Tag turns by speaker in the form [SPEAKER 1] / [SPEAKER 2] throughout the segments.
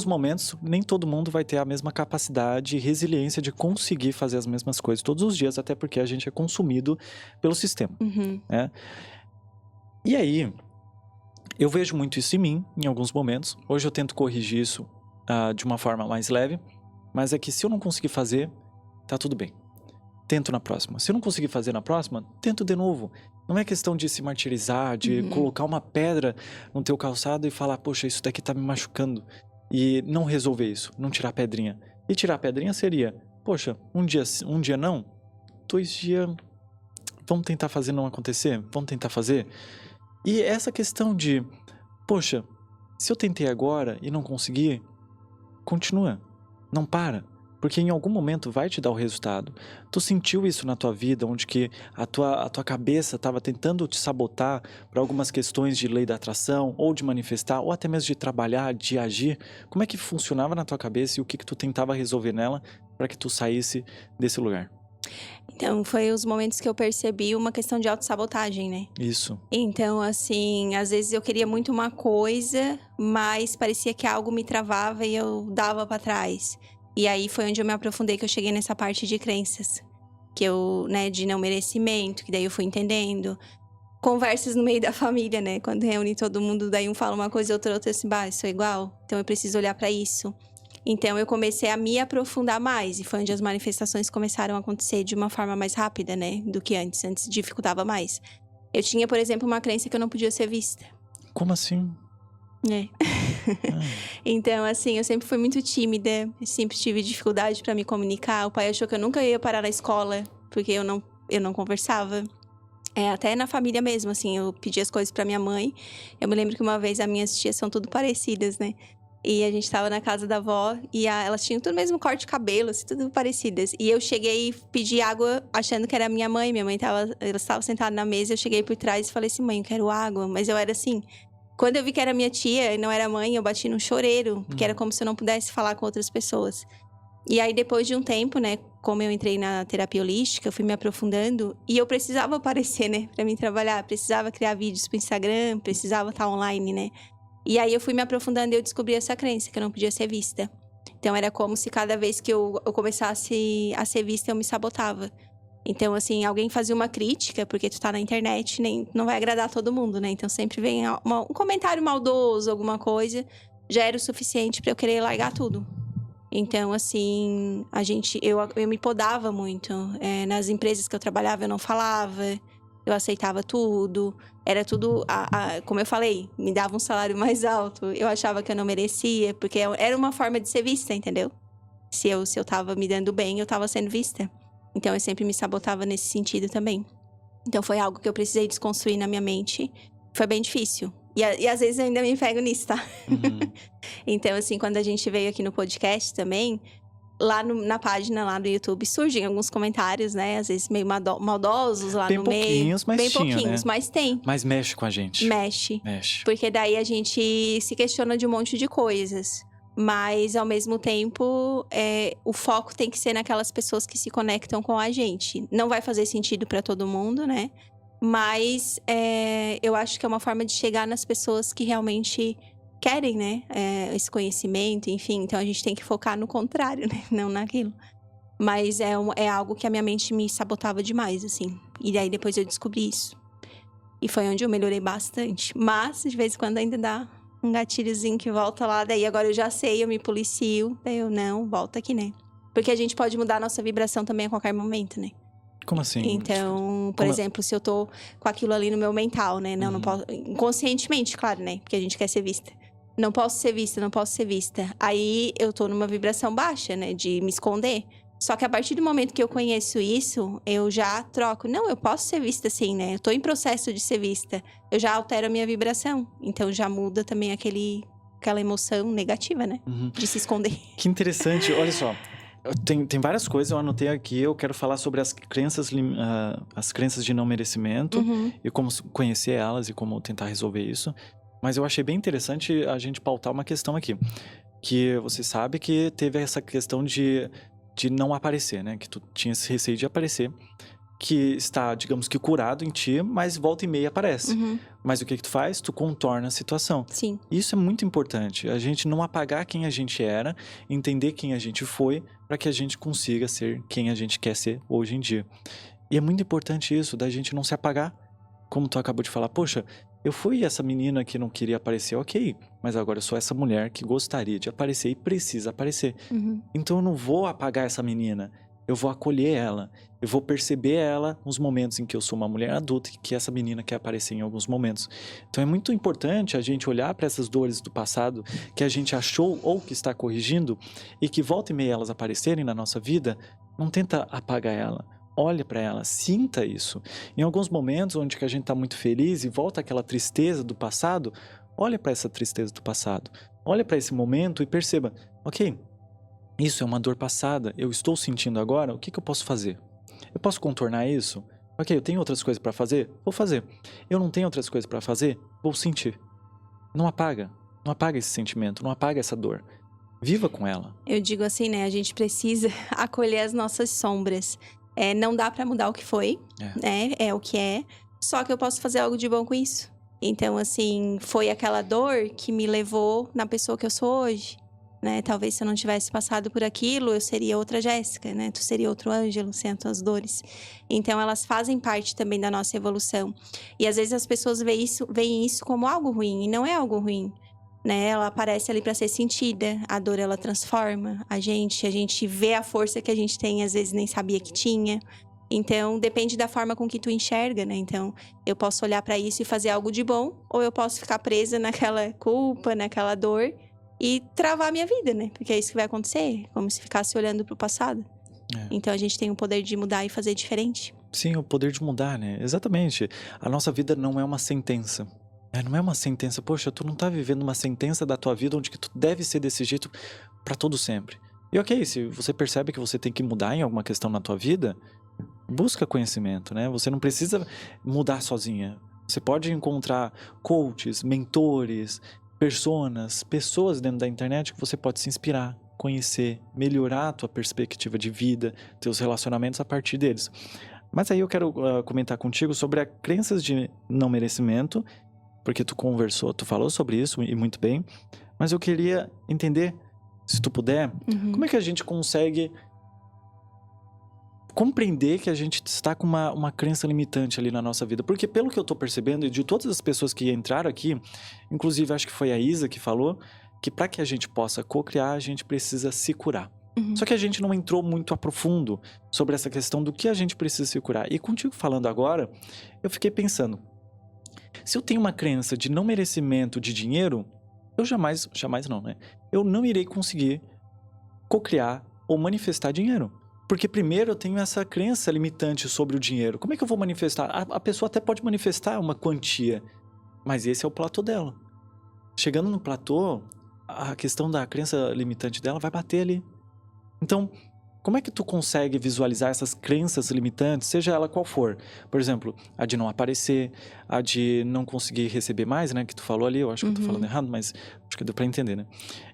[SPEAKER 1] momentos, nem todo mundo vai ter a mesma capacidade e resiliência de conseguir fazer as mesmas coisas todos os dias, até porque a gente é consumido pelo sistema,
[SPEAKER 2] Uhum.
[SPEAKER 1] né? E aí, eu vejo muito isso em mim, em alguns momentos. Hoje eu tento corrigir isso de uma forma mais leve, mas é que se eu não conseguir fazer, tá tudo bem. Tento na próxima. Se eu não conseguir fazer na próxima, tento de novo. Não é questão de se martirizar, de colocar uma pedra no teu calçado e falar, poxa, isso daqui tá me machucando. E não resolver isso, não tirar a pedrinha. E tirar a pedrinha seria, poxa, um dia não, 2 dias, vamos tentar fazer não acontecer? Vamos tentar fazer? E essa questão de, poxa, se eu tentei agora e não consegui, continua, não para. Porque em algum momento vai te dar o resultado. Tu sentiu isso na tua vida, onde que a tua cabeça estava tentando te sabotar para algumas questões de lei da atração, ou de manifestar, ou até mesmo de trabalhar, de agir? Como é que funcionava na tua cabeça e o que tu tentava resolver nela para que tu saísse desse lugar?
[SPEAKER 2] Então, foi os momentos que eu percebi uma questão de autossabotagem, né?
[SPEAKER 1] Isso.
[SPEAKER 2] Então, assim, às vezes eu queria muito uma coisa, mas parecia que algo me travava e eu dava pra trás. E aí foi onde eu me aprofundei, que eu cheguei nessa parte de crenças. Que eu, né, de não merecimento, que daí eu fui entendendo. Conversas no meio da família, né? Quando reúne todo mundo, daí um fala uma coisa e outra assim, bah, eu sou igual, então eu preciso olhar pra isso. Então eu comecei a me aprofundar mais, e foi onde as manifestações começaram a acontecer de uma forma mais rápida, né? Do que antes. Antes dificultava mais. Eu tinha, por exemplo, uma crença que eu não podia ser vista.
[SPEAKER 1] Como assim?
[SPEAKER 2] É.
[SPEAKER 1] Ah,
[SPEAKER 2] Então, assim, eu sempre fui muito tímida, sempre tive dificuldade pra me comunicar. O pai achou que eu nunca ia parar na escola, porque eu não conversava. Até na família mesmo, assim, eu pedi as coisas pra minha mãe. Eu me lembro que uma vez as minhas tias são tudo parecidas, né? E a gente tava na casa da avó e elas tinham tudo o mesmo corte de cabelo, assim, tudo parecidas. E eu cheguei e pedi água achando que era minha mãe. Elas estavam sentadas na mesa, eu cheguei por trás e falei assim, mãe, eu quero água. Mas eu era assim, quando eu vi que era minha tia e não era mãe, eu bati no choreiro, porque era como se eu não pudesse falar com outras pessoas. E aí, depois de um tempo, né, como eu entrei na terapia holística, eu fui me aprofundando e eu precisava aparecer, né, pra mim trabalhar. Precisava criar vídeos pro Instagram, precisava estar online, né. E aí, eu fui me aprofundando e eu descobri essa crença, que eu não podia ser vista. Então, era como se cada vez que eu começasse a ser vista, eu me sabotava. Então, assim, alguém fazia uma crítica, porque tu tá na internet, não vai agradar todo mundo, né. Então, sempre vem um comentário maldoso, alguma coisa, já era o suficiente pra eu querer largar tudo. Então, assim, eu me podava muito. Nas empresas que eu trabalhava, eu não falava. Eu aceitava tudo. Era tudo, como eu falei, me dava um salário mais alto. Eu achava que eu não merecia, porque era uma forma de ser vista, entendeu? Se eu tava me dando bem, eu tava sendo vista. Então, eu sempre me sabotava nesse sentido também. Então, foi algo que eu precisei desconstruir na minha mente. Foi bem difícil. E às vezes eu ainda me pego nisso, tá?
[SPEAKER 1] uhum.
[SPEAKER 2] Então, assim, quando a gente veio aqui no podcast também, lá na página lá do YouTube, surgem alguns comentários, né? Às vezes meio maldosos lá
[SPEAKER 1] Bem
[SPEAKER 2] no meio.
[SPEAKER 1] pouquinhos, mas
[SPEAKER 2] Bem
[SPEAKER 1] tinha,
[SPEAKER 2] pouquinhos,
[SPEAKER 1] né?
[SPEAKER 2] mas tem.
[SPEAKER 1] Mas mexe com a gente.
[SPEAKER 2] Mexe.
[SPEAKER 1] Mexe.
[SPEAKER 2] Porque daí a gente se questiona de um monte de coisas. Mas, ao mesmo tempo, o foco tem que ser naquelas pessoas que se conectam com a gente. Não vai fazer sentido pra todo mundo, né? Mas eu acho que é uma forma de chegar nas pessoas que realmente querem, né? Esse conhecimento, enfim. Então, a gente tem que focar no contrário, né? Não naquilo. Mas é algo que a minha mente me sabotava demais, assim. E daí, depois eu descobri isso. E foi onde eu melhorei bastante. Mas, de vez em quando, ainda dá um gatilhozinho que volta lá. Daí, agora eu já sei, eu me policio. Daí eu, não, volta aqui, né? Porque a gente pode mudar a nossa vibração também a qualquer momento, né?
[SPEAKER 1] Como assim?
[SPEAKER 2] Então, por exemplo, se eu tô com aquilo ali no meu mental, né? Não posso. Inconscientemente, claro, né? Porque a gente quer ser vista. Não posso ser vista, não posso ser vista. Aí eu tô numa vibração baixa, né? De me esconder. Só que a partir do momento que eu conheço isso, eu já troco. Não, eu posso ser vista sim, né? Eu tô em processo de ser vista. Eu já altero a minha vibração. Então já muda também aquela emoção negativa, né? De se esconder.
[SPEAKER 1] Que interessante, olha só. Tem várias coisas, eu anotei aqui. Eu quero falar sobre as crenças de não merecimento e como conhecer elas e como tentar resolver isso. Mas eu achei bem interessante a gente pautar uma questão aqui. Que você sabe que teve essa questão de não aparecer, né? Que tu tinha esse receio de aparecer. que está, digamos que curado em ti, mas volta e meia aparece. Mas o que tu faz? Tu contorna a situação.
[SPEAKER 2] Sim.
[SPEAKER 1] Isso é muito importante, a gente não apagar quem a gente era, entender quem a gente foi, para que a gente consiga ser quem a gente quer ser hoje em dia. E é muito importante isso, da gente não se apagar. Como tu acabou de falar, poxa, eu fui essa menina que não queria aparecer, ok, mas agora eu sou essa mulher que gostaria de aparecer e precisa aparecer. Então eu não vou apagar essa menina, eu vou acolher ela, eu vou perceber ela nos momentos em que eu sou uma mulher adulta e que essa menina quer aparecer em alguns momentos. Então é muito importante a gente olhar para essas dores do passado que a gente achou ou que está corrigindo e que volta e meia elas aparecerem na nossa vida, não tenta apagar ela. Olha para ela, sinta isso. Em alguns momentos onde que a gente está muito feliz e volta aquela tristeza do passado, olha para essa tristeza do passado. Olha para esse momento e perceba, ok, isso é uma dor passada, eu estou sentindo agora, o que eu posso fazer? Eu posso contornar isso? Ok, eu tenho outras coisas para fazer? Vou fazer. Eu não tenho outras coisas para fazer? Vou sentir. Não apaga esse sentimento, não apaga essa dor. Viva com ela.
[SPEAKER 2] Eu digo assim, né, a gente precisa acolher as nossas sombras. Não dá pra mudar o que foi, né? É o que é. Só que eu posso fazer algo de bom com isso. Então, assim, foi aquela dor que me levou na pessoa que eu sou hoje, né? Talvez se eu não tivesse passado por aquilo, eu seria outra Jéssica, né? Tu seria outro Ângelo sem as tuas dores. Então, elas fazem parte também da nossa evolução. E às vezes as pessoas veem isso como algo ruim, e não é algo ruim. Né? Ela aparece ali para ser sentida, a dor ela transforma a gente vê a força que a gente tem, às vezes nem sabia que tinha. Então, depende da forma com que tu enxerga, né? Então, eu posso olhar para isso e fazer algo de bom, ou eu posso ficar presa naquela culpa, naquela dor e travar a minha vida, né? Porque é isso que vai acontecer, como se ficasse olhando pro passado. Então, a gente tem o poder de mudar e fazer diferente.
[SPEAKER 1] Sim, o poder de mudar, né? Exatamente. A nossa vida não é uma sentença. Não é uma sentença, poxa, tu não tá vivendo uma sentença da tua vida onde que tu deve ser desse jeito pra todo sempre. E ok, se você percebe que você tem que mudar em alguma questão na tua vida, busca conhecimento, né? Você não precisa mudar sozinha. Você pode encontrar coaches, mentores, pessoas dentro da internet que você pode se inspirar, conhecer, melhorar a tua perspectiva de vida, teus relacionamentos a partir deles. Mas aí eu quero comentar contigo sobre as crenças de não merecimento, porque tu falou sobre isso e muito bem, mas eu queria entender, se tu puder, como é que a gente consegue compreender que a gente está com uma crença limitante ali na nossa vida. Porque pelo que eu tô percebendo, e de todas as pessoas que entraram aqui, inclusive acho que foi a Isa que falou, que para que a gente possa co-criar, a gente precisa se curar. Só que a gente não entrou muito a profundo sobre essa questão do que a gente precisa se curar. E contigo falando agora, eu fiquei pensando, se eu tenho uma crença de não merecimento de dinheiro, eu jamais não, né? Eu não irei conseguir co-criar ou manifestar dinheiro. Porque primeiro eu tenho essa crença limitante sobre o dinheiro. Como é que eu vou manifestar? A pessoa até pode manifestar uma quantia, mas esse é o platô dela. Chegando no platô, a questão da crença limitante dela vai bater ali. Então, como é que tu consegue visualizar essas crenças limitantes, seja ela qual for? Por exemplo, a de não aparecer, a de não conseguir receber mais, né? Que tu falou ali, eu acho que eu tô falando errado, mas acho que deu pra entender, né?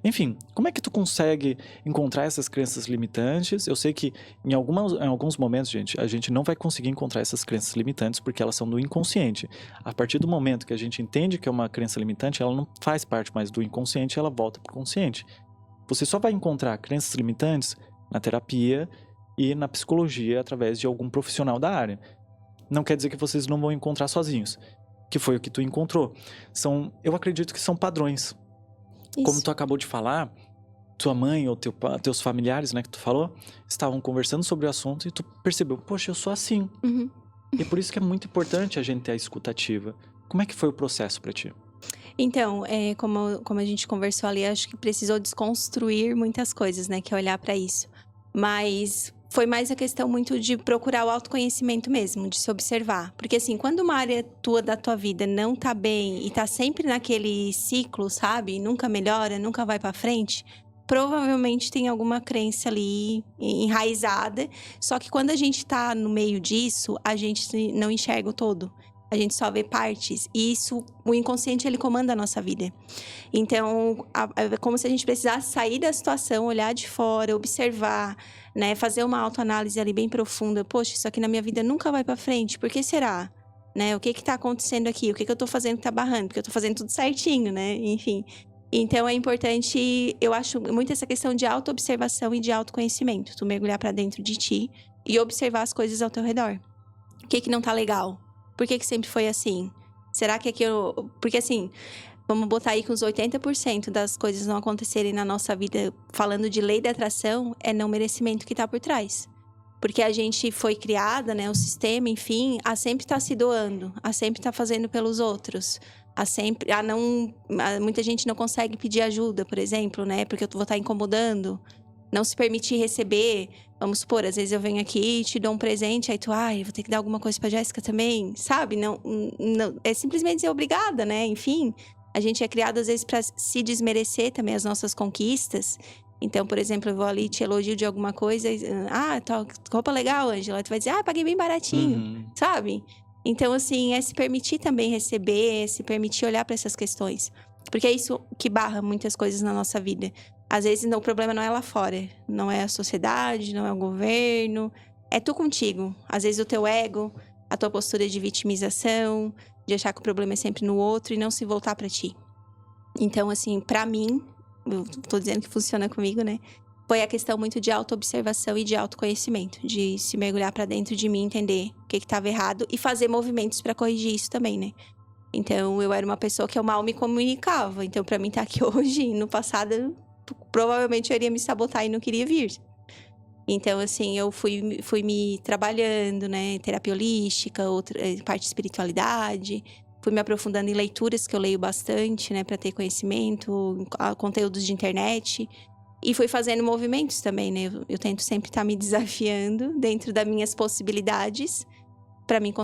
[SPEAKER 1] Enfim, como é que tu consegue encontrar essas crenças limitantes? Eu sei que em alguns momentos, gente, a gente não vai conseguir encontrar essas crenças limitantes porque elas são do inconsciente. A partir do momento que a gente entende que é uma crença limitante, ela não faz parte mais do inconsciente, ela volta pro consciente. Você só vai encontrar crenças limitantes na terapia e na psicologia através de algum profissional da área. Não quer dizer que vocês não vão encontrar sozinhos, que foi o que tu encontrou. Eu acredito que são padrões. Isso. Como tu acabou de falar, tua mãe ou teus familiares, né, que tu falou, estavam conversando sobre o assunto e tu percebeu, poxa, eu sou assim. E por isso que é muito importante a gente ter a escuta ativa. Como é que foi o processo pra ti?
[SPEAKER 2] Então, como a gente conversou ali, acho que precisou desconstruir muitas coisas, né? Que é olhar pra isso. Mas foi mais a questão muito de procurar o autoconhecimento mesmo, de se observar. Porque assim, quando uma área da tua vida não tá bem e tá sempre naquele ciclo, sabe? Nunca melhora, nunca vai pra frente, provavelmente tem alguma crença ali enraizada. Só que quando a gente tá no meio disso, a gente não enxerga o todo. A gente só vê partes. E isso, o inconsciente, ele comanda a nossa vida. Então, é como se a gente precisasse sair da situação, olhar de fora, observar, né? Fazer uma autoanálise ali bem profunda. Poxa, isso aqui na minha vida nunca vai pra frente. Por que será? Né? O que tá acontecendo aqui? O que eu tô fazendo que tá barrando? Porque eu tô fazendo tudo certinho, né? Enfim. Então, é importante, eu acho muito essa questão de autoobservação e de autoconhecimento. Tu mergulhar pra dentro de ti e observar as coisas ao teu redor. O que não tá legal? Por que sempre foi assim? Será que aquilo... Porque assim, vamos botar aí que uns 80% das coisas não acontecerem na nossa vida, falando de lei da atração, é não merecimento que tá por trás. Porque a gente foi criada, né, o sistema, enfim, a sempre tá se doando, a sempre tá fazendo pelos outros, muita gente não consegue pedir ajuda, por exemplo, né, porque eu vou estar incomodando. Não se permitir receber. Vamos supor, às vezes eu venho aqui e te dou um presente, aí tu, vou ter que dar alguma coisa pra Jéssica também, sabe? Não, é simplesmente ser obrigada, né? Enfim, a gente é criado às vezes pra se desmerecer também as nossas conquistas. Então, por exemplo, eu vou ali, te elogio de alguma coisa, tá, roupa legal, Ângela. Tu vai dizer, paguei bem baratinho, sabe? Então, assim, é se permitir também receber, se permitir olhar pra essas questões. Porque é isso que barra muitas coisas na nossa vida. Às vezes o problema não é lá fora, não é a sociedade, não é o governo, é tu contigo. Às vezes o teu ego, a tua postura de vitimização, de achar que o problema é sempre no outro e não se voltar pra ti. Então, assim, pra mim, eu tô dizendo que funciona comigo, né? Foi a questão muito de autoobservação e de autoconhecimento, de se mergulhar pra dentro de mim, entender o que tava errado e fazer movimentos pra corrigir isso também, né? Então, eu era uma pessoa que eu mal me comunicava. Então, pra mim estar aqui hoje, no passado, provavelmente eu iria me sabotar e não queria vir. Então, assim, eu fui me trabalhando, né? Terapia holística, parte de espiritualidade. Fui me aprofundando em leituras, que eu leio bastante, né? Pra ter conhecimento, conteúdos de internet. E fui fazendo movimentos também, né? Eu tento sempre estar me desafiando dentro das minhas possibilidades, pra mim